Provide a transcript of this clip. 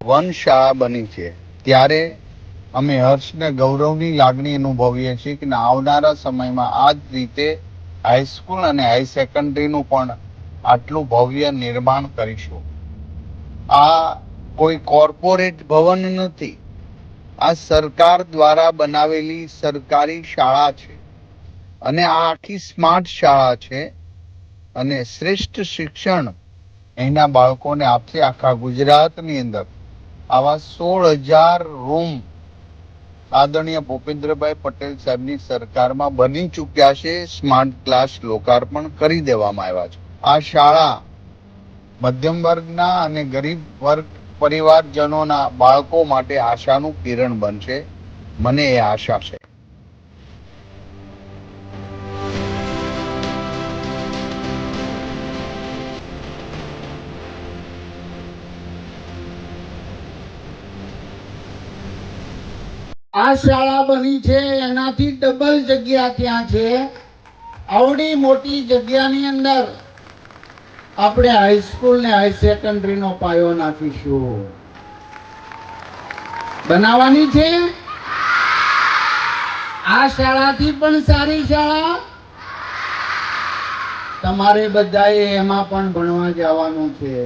One શાળા બની છે ત્યારે અમે હર્ષ ને ગૌરવની લાગણી અનુભવીએ છીએ કે આવનારા સમયમાં આ જ રીતે હાઈસ્કૂલ અને હાઈ સેકન્ડરીનું પણ આટલું ભવ્ય નિર્માણ કરીશું. આ કોઈ કોર્પોરેટ ભવન નથી, આ સરકાર દ્વારા બનાવેલી સરકારી શાળા છે અને આ આખી સ્માર્ટ શાળા છે અને શ્રેષ્ઠ શિક્ષણ એના બાળકોને આપશે. આખા ગુજરાતની અંદર આવા 16,000 રૂમ આદરણીય ભૂપેન્દ્રભાઈ પટેલ સાહેબની સરકારમાં બની ચૂક્યા છે. સ્માર્ટ ક્લાસ લોકાર્પણ કરી દેવામાં આવ્યા છે. આ શાળા મધ્યમ વર્ગના અને ગરીબ વર્ગ પરિવારજનોના બાળકો માટે આશાનું કિરણ બનશે. મને એ આશા છે. આ શાળા બની છે એનાથી ડબલ જગ્યા ત્યાં છે. આવડી મોટી જગ્યાની અંદર આપણે હાઈસ્કૂલ ને હાઈ સેકન્ડરી નો પાયો નાખીશું. બનાવવાની છે આ શાળાથી પણ સારી શાળા. તમારે બધાએ એમાં પણ ભણવા જવાનું છે.